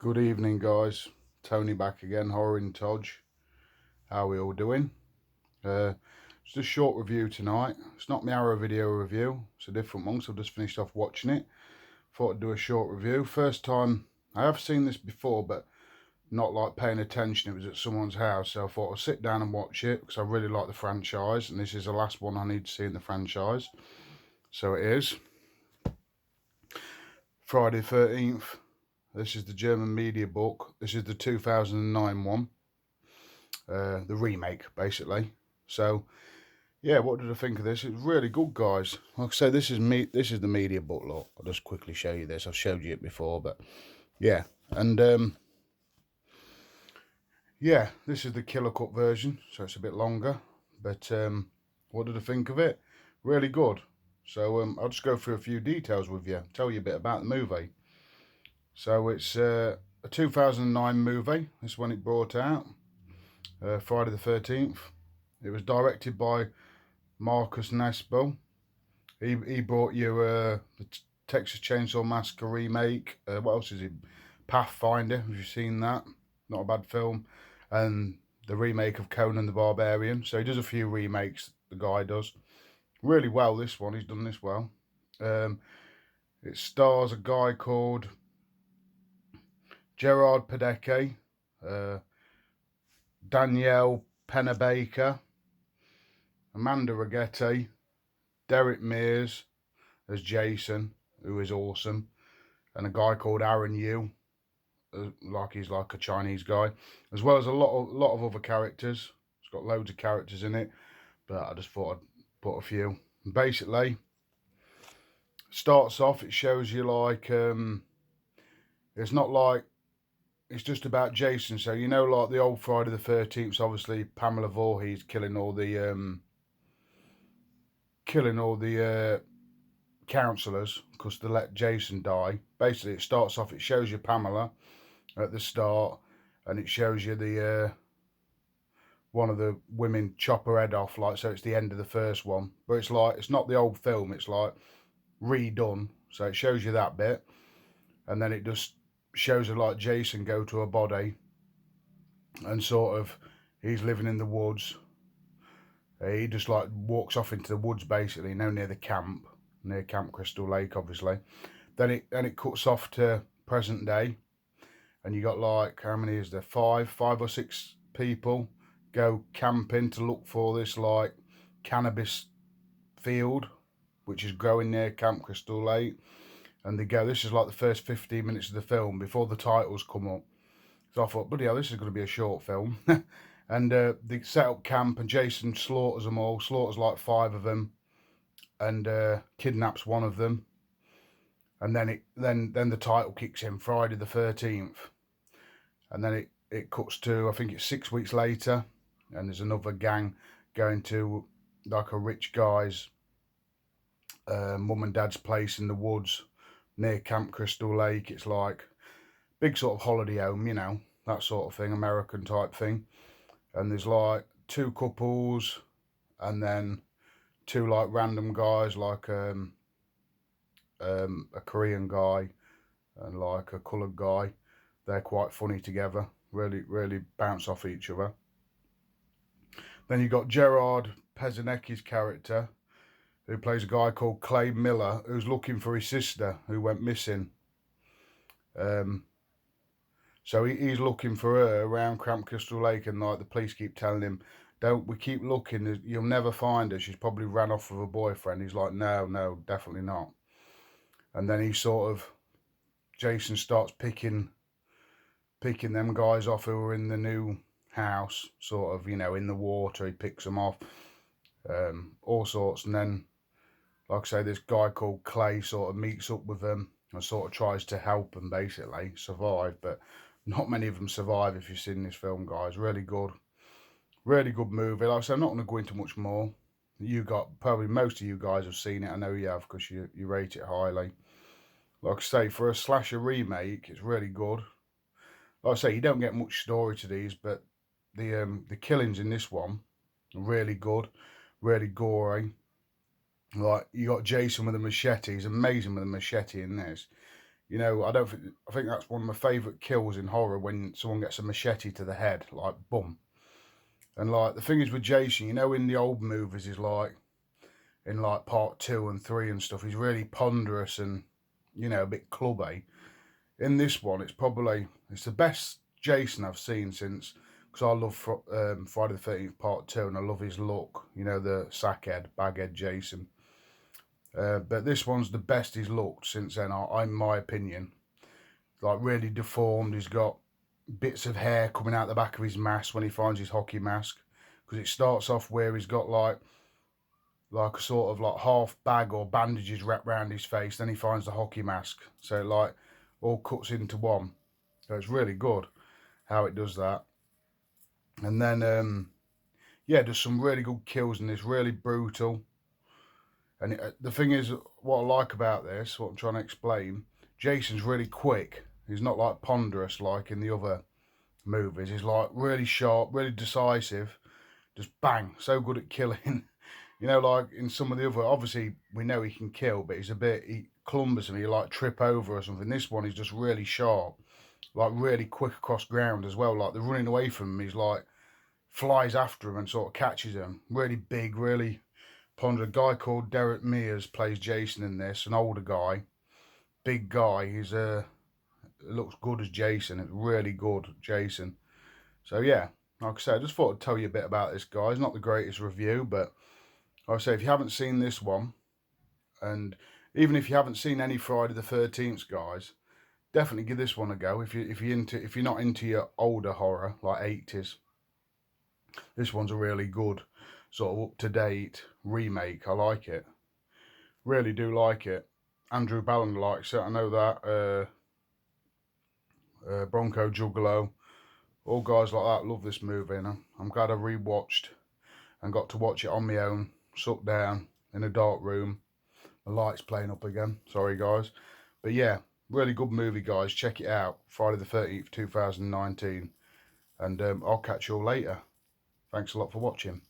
Good evening, guys. Tony back again, Horror in Todge. How are we all doing? Just a short review tonight. It's not my Arrow video review. It's a different one, so I've just finished off watching it. Thought I'd do a short review. First time, I have seen this before, but not like paying attention. It was at someone's house, so I thought I'd sit down and watch it because I really like the franchise, and this is the last one I need to see in the franchise. So it is. Friday the 13th. This is the German media book. This is the 2009 one. The remake, basically. So, yeah, what did I think of this? It's really good, guys. Like I say, this is the media book. Look, I'll just quickly show you this. I've showed you it before, but yeah, and yeah, this is the killer cut version, so it's a bit longer. But what did I think of it? Really good. So I'll just go through a few details with you, tell you a bit about the movie. So it's a 2009 movie. This is when it brought out, Friday the 13th. It was directed by Marcus Nesbo. He brought you the Texas Chainsaw Massacre remake. What else is it? Pathfinder. Have you seen that? Not a bad film. And the remake of Conan the Barbarian. So he does a few remakes. The guy does really well. This one, he's done this well. It stars a guy called Gerard Padecke, Danielle Pennebaker, Amanda Ragetti, Derek Mears as Jason, who is awesome, and a guy called Aaron Yu, like he's like a Chinese guy, as well as a lot of other characters. It's got loads of characters in it, but I just thought I'd put a few. Basically, starts off, it shows you like it's not like it's just about Jason. So you know, like the old Friday the 13th, obviously Pamela Voorhees killing all the counsellors because they let Jason die. Basically, it starts off, it shows you Pamela at the start, and it shows you the one of the women chop her head off, like, so it's the end of the first one, but it's like, it's not the old film, it's like redone, so it shows you that bit, and then it just shows her like Jason go to her body, and sort of he's living in the woods. He just like walks off into the woods, basically, near the camp, near Camp Crystal Lake, obviously. Then it cuts off to present day, and you got like, how many is there? Five or six people go camping to look for this like cannabis field, which is growing near Camp Crystal Lake. And they go, this is like the first 15 minutes of the film before the titles come up. So I thought, bloody hell, this is going to be a short film. And they set up camp, and Jason slaughters them all, slaughters like 5 of them, and kidnaps one of them. And then then the title kicks in, Friday the 13th. And then it cuts to, I think it's 6 weeks later, and there's another gang going to like a rich guy's mum and dad's place in the woods near Camp Crystal Lake. It's like big sort of holiday home, you know, that sort of thing, American type thing. And there's like 2 couples, and then 2 like random guys, like a Korean guy and like a coloured guy. They're quite funny together, really bounce off each other. Then you got Gerard Pezanecki's character, who plays a guy called Clay Miller, who's looking for his sister who went missing. So he's looking for her around Camp Crystal Lake, and like the police keep telling him, we keep looking, you'll never find her, she's probably ran off with her boyfriend. He's like, no, definitely not. And then Jason starts picking them guys off who are in the new house, sort of, you know, in the water. He picks them off, all sorts. And then, like I say, this guy called Clay sort of meets up with them and sort of tries to help them basically survive, but not many of them survive. If you've seen this film, guys, really good movie. Like I said, I'm not going to go into much more. Probably most of you guys have seen it. I know you have, because you rate it highly. Like I say, for a slasher remake, it's really good. Like I say, you don't get much story to these, but the killings in this one are really good, really gory. Like, you got Jason with a machete. He's amazing with a machete in this. You know, I think that's one of my favourite kills in horror, when someone gets a machete to the head, like boom. And like the thing is with Jason, you know, in the old movies, is like in like part 2 and 3 and stuff, he's really ponderous and, you know, a bit clubby. In this one, it's the best Jason I've seen since, because I love Friday the 13th Part 2, and I love his look. You know, the sackhead, baghead Jason. But this one's the best he's looked since then, in my opinion. Like really deformed. He's got bits of hair coming out the back of his mask when he finds his hockey mask, because it starts off where he's got like a sort of like half bag or bandages wrapped around his face. Then he finds the hockey mask, so it like all cuts into one. So it's really good how it does that. And then yeah, there's some really good kills in this, really brutal. And the thing is, what I like about this, what I'm trying to explain, Jason's really quick. He's not like ponderous like in the other movies. He's like really sharp, really decisive, just bang, so good at killing. You know, like in some of the other, obviously we know he can kill, but he's a bit clumsy, and he like trip over or something. This one, he's just really sharp, like really quick across ground as well. Like they're running away from him, he's like flies after him and sort of catches him. Really big, really ponderous. A guy called Derek Mears plays Jason in this, an older guy, big guy. He's looks good as Jason. It's really good, Jason. So yeah, like I said, I just thought I'd tell you a bit about this guy. It's not the greatest review, but like I say, if you haven't seen this one, and even if you haven't seen any Friday the 13th, guys, definitely give this one a go. If you're not into your older horror like 80s, this one's a really good sort of up to date remake. I like it, really do like it. Andrew Ballon likes it. I know that. Bronco Juggalo, all guys like that love this movie, and I'm glad I rewatched and got to watch it on my own, sat down in a dark room. The lights playing up again. Sorry, guys. But yeah, really good movie, guys. Check it out. Friday the 13th, 2019. And I'll catch you all later. Thanks a lot for watching.